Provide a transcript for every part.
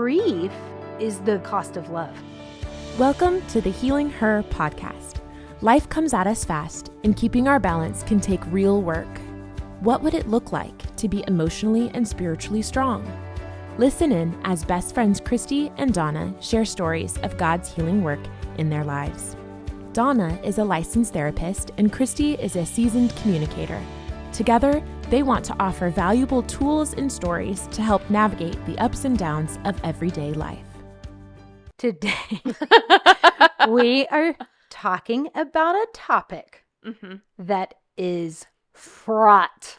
grief is the cost of love. Welcome to the Healing Her podcast. Life comes at us fast, and keeping our balance can take real work. What would it look like to be emotionally and spiritually strong? Listen in as best friends Christy and Donna share stories of God's healing work in their lives. Donna is a licensed therapist, and Christy is a seasoned communicator. Together, they want to offer valuable tools and stories to help navigate the ups and downs of everyday life. Today, we are talking about a topic that is fraught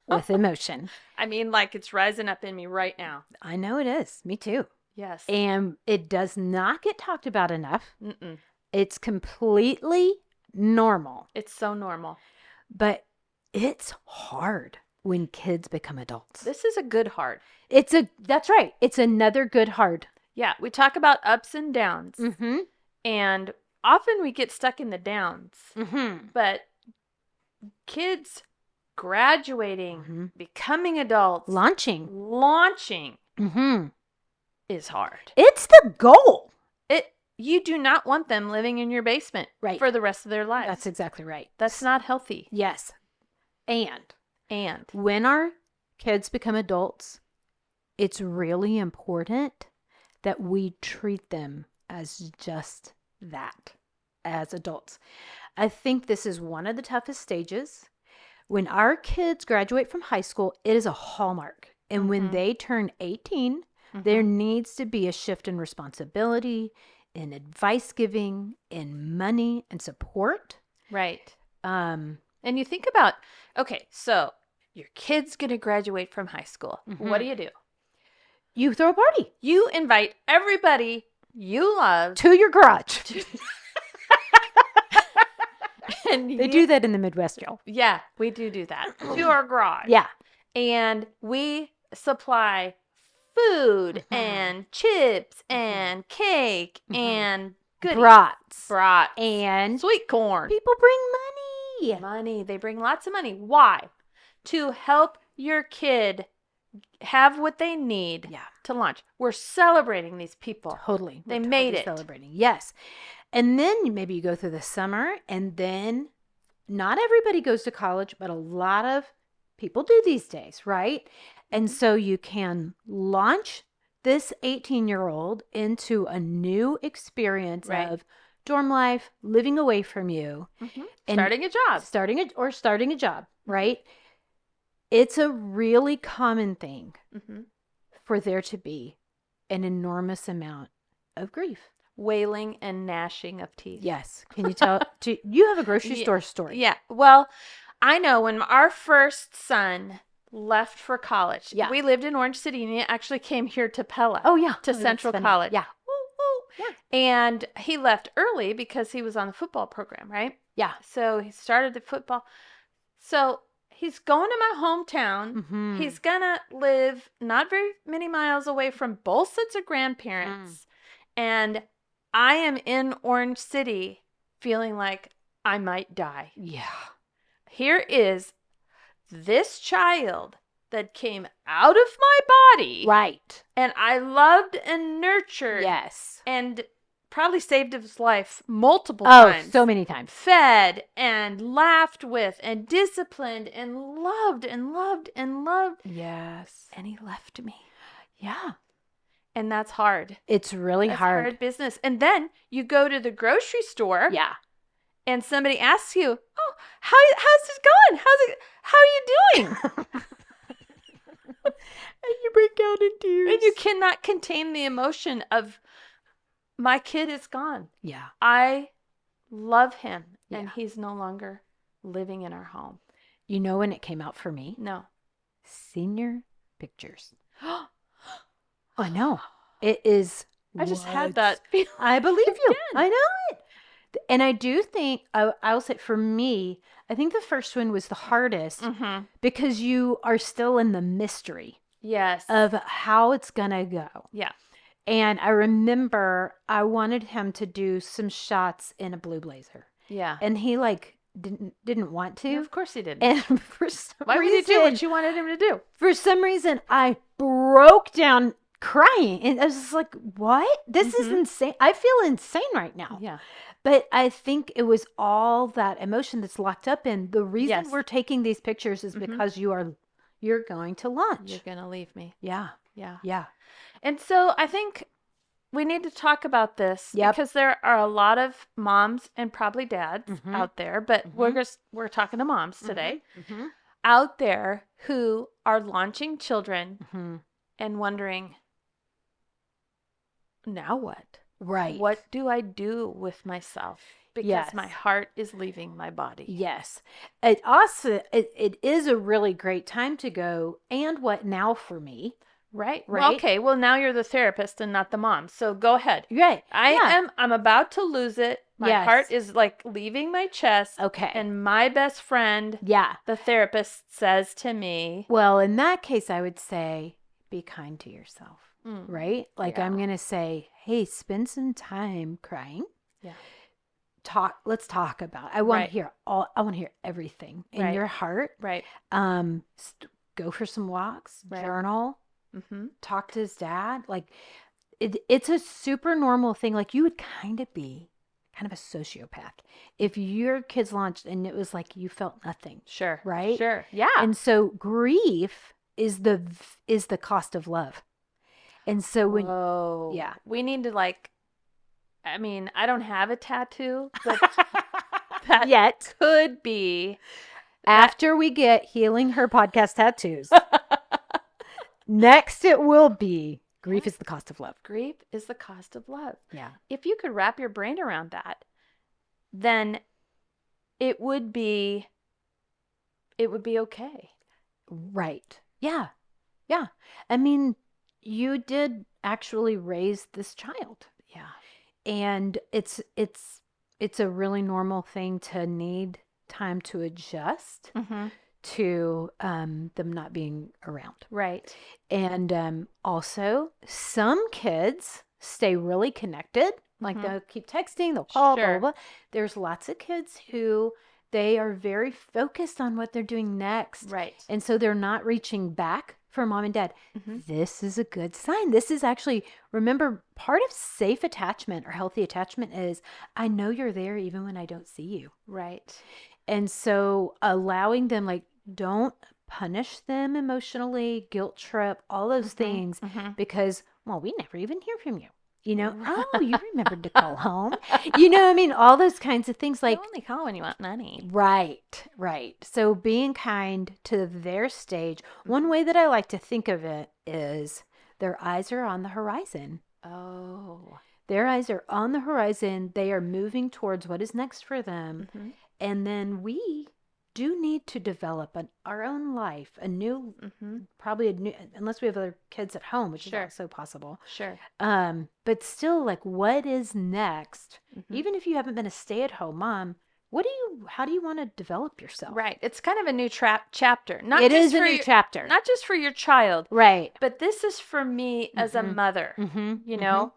with emotion. I mean, like it's rising up in me right now. I know it is. Me too. Yes. And it does not get talked about enough. Mm-mm. It's completely normal, It's so normal. but it's hard when kids become adults. This is a good heart. That's right. It's another good hard. Yeah, we talk about ups and downs, Mm-hmm. and often we get stuck in the downs. Mm-hmm. But kids graduating, becoming adults, Launching. launching Mm-hmm. is hard. It's the goal. You do not want them living in your basement Right. for the rest of their lives. That's exactly right. That's not healthy. Yes. And And when our kids become adults, it's really important that we treat them as just that, as adults. I think this is one of the toughest stages. When our kids graduate from high school, it is a hallmark. And when they turn 18, there needs to be a shift in responsibility, in advice giving, in money and support. right. Um, And you think about, okay, so your kid's going to graduate from high school. What do? you throw a party You invite everybody you love. to your garage. And They do that in the Midwest, y'all. Yeah, we do that. To our garage. Yeah. And we supply food and chips and cake and goodies. Brats. Brat. And Sweet corn. people bring money. Money. They bring lots of money. Why? To help your kid have what they need Yeah. to launch. We're celebrating these people. Totally. They We're made totally it. Celebrating. Yes. And then maybe you go through the summer, and then not everybody goes to college, but a lot of people do these days, right? And so you can launch this 18-year-old into a new experience Right. of dorm life, living away from you, and Starting a job. starting a job, right? It's a really common thing for there to be an enormous amount of grief. Wailing and gnashing of teeth. Yes. Can you tell? You have a grocery Yeah. store story. Yeah. Well, I know when our first son left for college, Yeah. we lived in Orange City, and he actually came here to Pella. Oh, yeah. To Oh, that's Central funny. College. Yeah. Woo, woo. Yeah. And he left early because he was on the football program, right? Yeah. So he started the football. So he's going to my hometown. Mhm. He's going to live not very many miles away from both sets of grandparents. And I am in Orange City feeling like I might die. Yeah. Here is this child that came out of my body. Right. And I loved and nurtured. Yes. And probably saved his life multiple Oh, times. so many times. Fed and laughed with and disciplined and loved and loved and loved. Yes. And he left me. Yeah. And that's hard. It's really That's hard. business. And then you go to the grocery store. Yeah. And somebody asks you, "Oh, how's it going? How are you doing?" And you break out in tears. And you cannot contain the emotion of, my kid is gone. Yeah. I love him, and Yeah. he's no longer living in our home. You know when it came out for me? No. Senior pictures. I know. It is. I just had what- that feeling. I believe you. Again. I know it. And I do think, I will say for me, I think the first one was the hardest Mm-hmm. because you are still in the mystery Yes. of how it's going to go. Yeah. And I remember I wanted him to do some shots in a blue blazer. Yeah. And he didn't want to. Of course he did. And for some Why would reason, you do what you wanted him to do? for some reason, I broke down crying. And I was just like, what? This is insane. I feel insane right now. Yeah. But I think it was all that emotion that's locked up in. The reason Yes. we're taking these pictures is because you're going to lunch. You're going to leave me. Yeah. Yeah. Yeah. And so I think we need to talk about this Yep. because there are a lot of moms and probably dads out there, but we're talking to moms today out there who are launching children and wondering, now what? Right. What do I do with myself? Because Yes. my heart is leaving my body. Yes. It also it is a really great time to go, and what now for me? Right? Right. Well, okay. Well, now you're the therapist and not the mom. So go ahead. Right. I'm about to lose it. My Yes. heart is like leaving my chest. Okay. And my best friend, Yeah. the therapist, says to me, Well, in that case, I would say be kind to yourself, Mm. right? Like Yeah. I'm going to say, hey, spend some time crying. Yeah. Let's talk about it. I want Right. to hear I want to hear everything in Right. your heart. right. Go for some walks, Right. journal, Mm-hmm. talk to his dad. Like it's a super normal thing. Like you would kind of be kind of a sociopath if your kids launched and it was like you felt nothing. Sure. Right? Sure. Yeah. And so grief is the cost of love. And so when Whoa. yeah. We need to I mean, I don't have a tattoo, but that yet could be. after we get Healing Her podcast tattoos, next it will be grief is the cost of love. Grief is the cost of love. Yeah. If you could wrap your brain around that, then it would be okay. Right. Yeah. Yeah. I mean, you did actually raise this child. Yeah. And it's a really normal thing to need time to adjust Mm-hmm. to them not being around. Right. And also, some kids stay really connected. Like Mhm. they'll keep texting, they'll call, blah, Sure. blah, blah. There's lots of kids who they are very focused on what they're doing next. Right. And so they're not reaching back for mom and dad. Mhm. This is a good sign. This is actually, remember, part of safe attachment or healthy attachment is I know you're there even when I don't see you. Right. And so allowing them, like, don't punish them emotionally, guilt trip, all those things, Mhm. because, well, we never even hear from you. You know, oh, you remembered to call home. You know, I mean, all those kinds of things like, You only call when you want money. right, right. So being kind to their stage. One way that I like to think of it is their eyes are on the horizon. Oh. Their eyes are on the horizon. They are moving towards what is next for them. Mhm. And then we do need to develop our own life, a new, Mhm. probably a new, unless we have other kids at home, which Sure. is also possible. Sure. But still, like, what is next? Mhm. Even if you haven't been a stay-at-home mom, how do you want to develop yourself? Right. It's kind of a new chapter. Not It just is a for new chapter. Not just for your child, Right. but this is for me as a Mhm. mother. Mm-hmm. You know,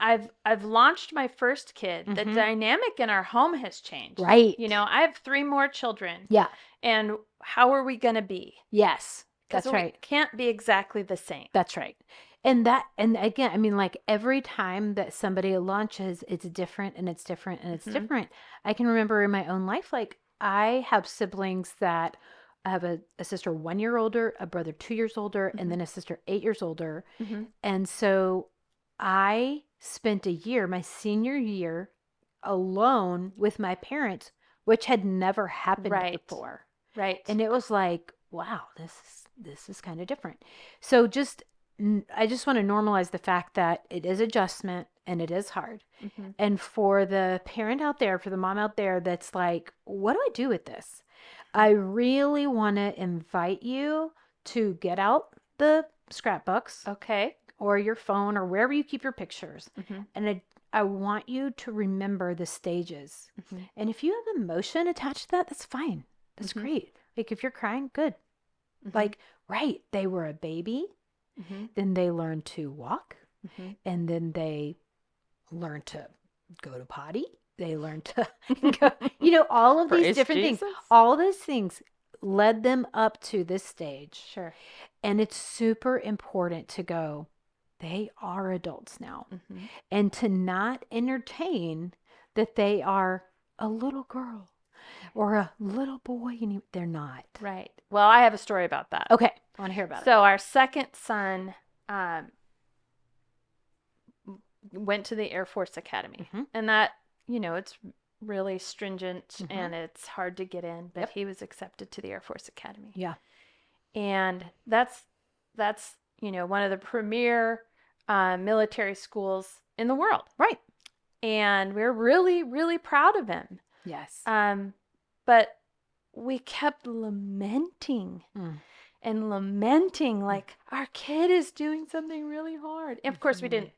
I've launched my first kid. The dynamic in our home has changed. Right. You know, I have 3 more children. Yeah. And how are we going to be? Yes. 'Cause That's we right. can't be exactly the same. That's right. And again, I mean, like every time that somebody launches, it's different and it's different and it's different. I can remember in my own life, like I have siblings that I have a sister 1 year older, a brother 2 years older, and then a sister 8 years older. Mhm. And so I spent a year, my senior year, alone with my parents, which had never happened Right. before. Right. And it was like, wow, this is kind of different. So I just want to normalize the fact that it is adjustment and it is hard. Mhm. And for the parent out there, for the mom out there that's like, what do I do with this? I really want to invite you to get out the scrapbooks Okay. or your phone or wherever you keep your pictures. Mhm. And I want you to remember the stages. Mhm. And if you have emotion attached to that, that's fine. That's Mhm. great. Like if you're crying, good. Mhm. Like, right, they were a baby, Mhm. then they learned to walk, Mhm. and then they learned to go to potty. They learned to go, all of these Praise different things. Jesus. All those things led them up to this stage. Sure. And it's super important to go, they are adults now. Mm-hmm. And to not entertain that they are a little girl or a little boy, they're not. Right. Well, I have a story about that. Okay. I want to hear about it. So our second son went to the Air Force Academy. Mm-hmm. And that, it's really stringent and it's hard to get in, but he was accepted to the Air Force Academy. Yeah. And that's one of the premier military schools in the world. Right. And we're really, really proud of him. Yes. But we kept lamenting and lamenting, like, our kid is doing something really hard. And of course, we didn't,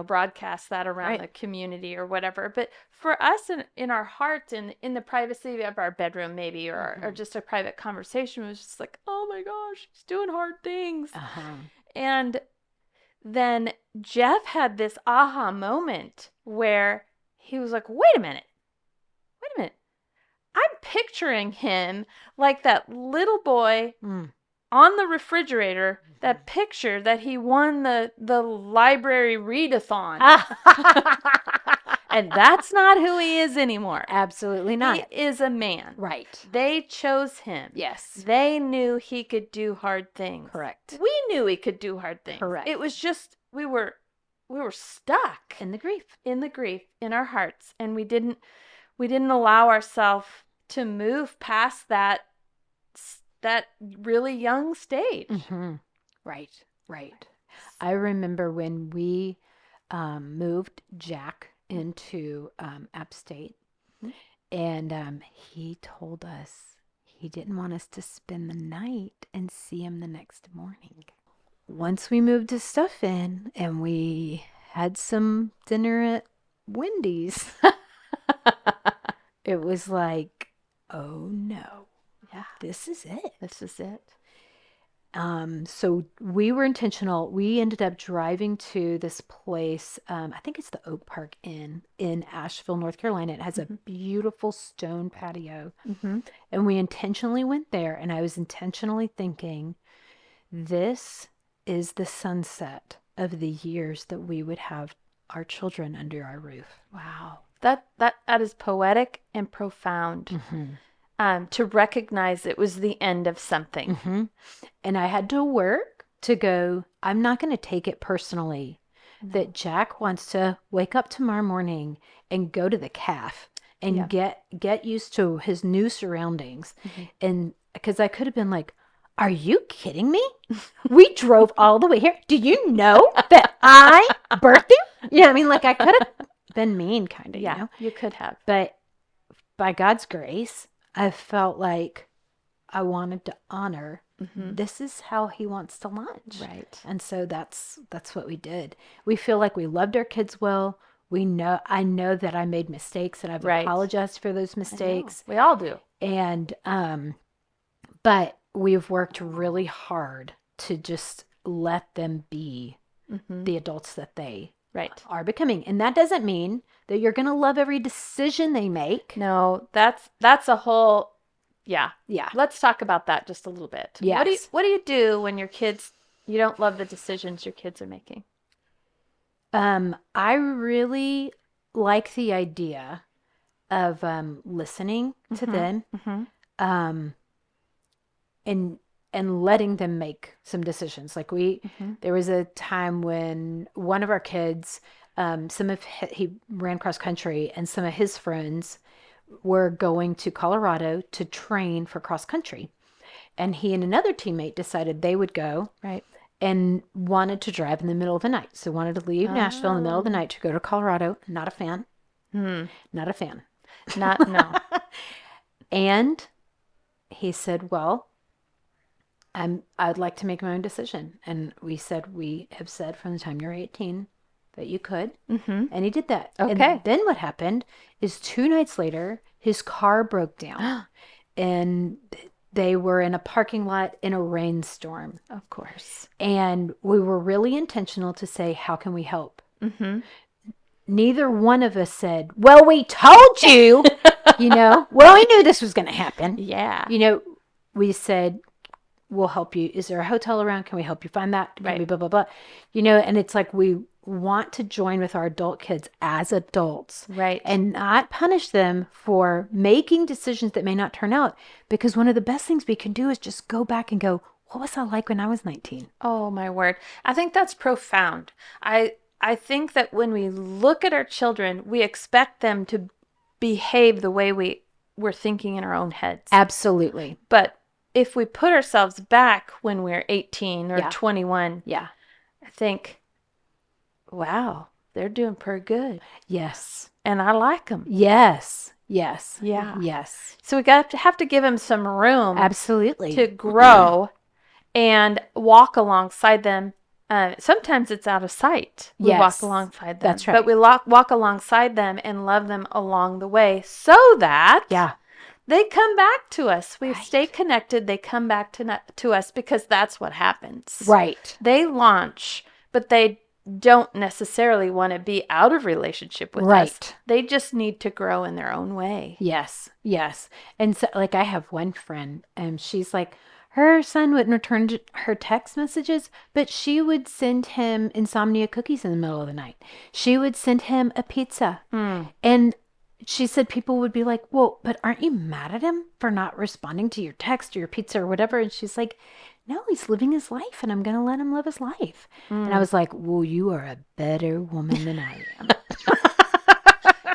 broadcast that around the community or whatever. But for us in our hearts and in the privacy of our bedroom, maybe, or just a private conversation, it was just like, oh my gosh, he's doing hard things. And then Jeff had this aha moment where he was like, wait a minute. I'm picturing him like that little boy on the refrigerator, that picture that he won the library readathon. And that's not who he is anymore. Absolutely not. He is a man. Right. They chose him. Yes. They knew he could do hard things. Correct. We knew he could do hard things. Correct. It was just we were stuck in the grief in our hearts, and we didn't allow ourselves to move past that really young stage. Right. I remember when we moved Jack into App State, and he told us he didn't want us to spend the night and see him the next morning. Once we moved his stuff in and we had some dinner at Wendy's, it was like, oh no, this is it. So we were intentional. We ended up driving to this place. I think it's the Oak Park Inn in Asheville, North Carolina. It has a beautiful stone patio. And we intentionally went there, and I was intentionally thinking, this is the sunset of the years that we would have our children under our roof. Wow. That is poetic and profound. To recognize it was the end of something. And I had to work to go, I'm not going to take it personally that Jack wants to wake up tomorrow morning and go to the calf and get used to his new surroundings. And because I could have been like, are you kidding me? We drove all the way here. Do you know that I birthed him? Yeah, I mean, like, I could have been mean, kind of. Yeah, you could have. But by God's grace, I felt like I wanted to honor. This is how he wants to launch. Right. And so that's what we did. We feel like we loved our kids well. I know that I made mistakes, and I've apologized for those mistakes. We all do. And but we've worked really hard to just let them be the adults that they are becoming. And that doesn't mean that you're going to love every decision they make. No, that's a whole, yeah. Let's talk about that just a little bit. Yes. What do you do when you don't love the decisions your kids are making? I really like the idea of listening to them, and letting them make some decisions. Like there was a time when one of our kids, he ran cross country, and some of his friends were going to Colorado to train for cross country. And he and another teammate decided they would go. Right. And wanted to drive in the middle of the night. So wanted to leave Nashville in the middle of the night to go to Colorado. Not a fan. Not a fan. No. And he said, well, I'd like to make my own decision. And we have said from the time you're 18 that you could. And he did that. Okay. And then what happened is 2 nights later, his car broke down. And they were in a parking lot in a rainstorm. Of course. And we were really intentional to say, how can we help? Neither one of us said, well, we told you, well, we knew this was going to happen. Yeah. We said, we'll help you. Is there a hotel around? Can we help you find that? Can Right. we blah, blah, blah. You know, and it's like we want to join with our adult kids as adults. Right. And not punish them for making decisions that may not turn out. Because one of the best things we can do is just go back and go, what was I like when I was 19? Oh, my word. I think that's profound. I think that when we look at our children, we expect them to behave the way we're thinking in our own heads. Absolutely. But if we put ourselves back when we're 18 or Yeah. 21, Yeah. I think, wow, they're doing pretty good. Yes. And I like them. Yes. Yes. Yeah. Yes. So we have to give them some room Absolutely. to grow and walk alongside them. Sometimes it's out of sight. We walk Yes, alongside them. that's right. But we walk alongside them and love them along the way so that Yeah. they come back to us. We Right. stay connected. They come back to us because that's what happens. Right. They launch, but they don't necessarily want to be out of relationship with us. Right. They just need to grow in their own way. Yes. Yes. And so, like, I have one friend, and she's like, her son wouldn't return her text messages, but she would send him insomnia cookies in the middle of the night. She would send him a pizza. And she said people would be like, well, but aren't you mad at him for not responding to your text or your pizza or whatever? And she's like, no, he's living his life and I'm going to let him live his life. And I was like, well, you are a better woman than I am.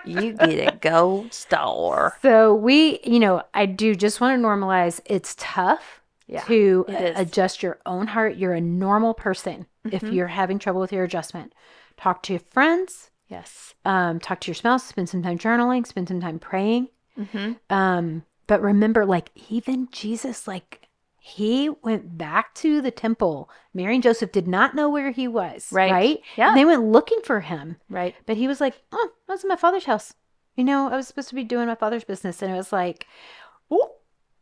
You get a gold star. So I do just want to normalize it's tough to it is. adjust your own heart. You're a normal person if you're having trouble with your adjustment. Talk to your friends, Yes. talk to your spouse, spend some time journaling, spend some time praying. Mm-hmm. But remember, like, even Jesus, like, he went back to the temple. Mary and Joseph did not know where he was. Right. Yeah. And they went looking for him. Right. But he was like, oh, I was in my father's house. I was supposed to be doing my father's business. And it was like, oh,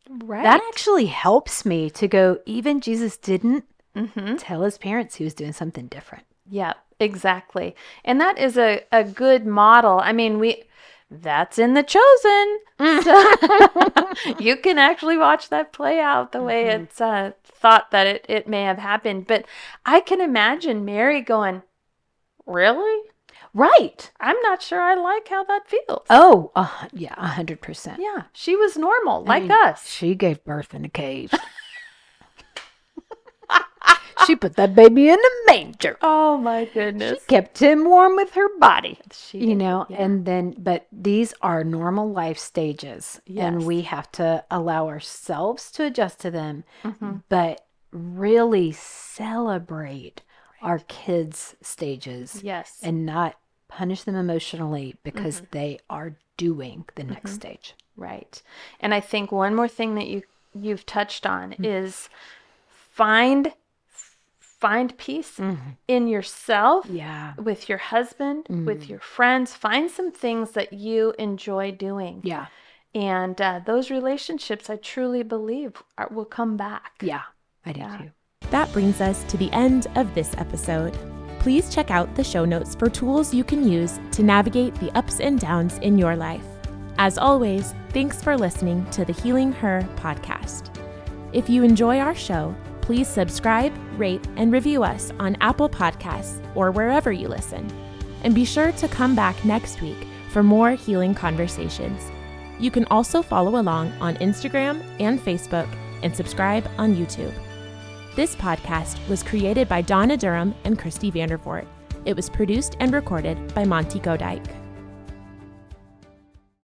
Right. that actually helps me to go, even Jesus didn't Mm-hmm. tell his parents he was doing something different. Yeah, exactly. And that is a good model. I mean, that's in The Chosen. So you can actually watch that play out the way it's thought that it may have happened. But I can imagine Mary going, really? Right. I'm not sure I like how that feels. Oh, yeah, 100%. Yeah, she was normal, I like mean, us. She gave birth in a cave. She put that baby in a manger. Oh, my She goodness. kept him warm with her body. She did, yeah. And then, but these are normal life stages. And Yes. we have to allow ourselves to adjust to them, Mm-hmm. but really celebrate our kids' stages Yes. and not punish them emotionally because they are doing the next stage. Right. And I think one more thing that you've touched on is find peace in yourself, Yeah. with your husband, with your friends. Find some things that you enjoy doing. Yeah. And those relationships, I truly believe, will come back. Yeah. I do Yeah. too. That brings us to the end of this episode. Please check out the show notes for tools you can use to navigate the ups and downs in your life. As always, thanks for listening to the Healing Her podcast. If you enjoy our show, please subscribe, rate, and review us on Apple Podcasts or wherever you listen. And be sure to come back next week for more healing conversations. You can also follow along on Instagram and Facebook and subscribe on YouTube. This podcast was created by Donna Durham and Christy Vandervoort. It was produced and recorded by Monty Godike.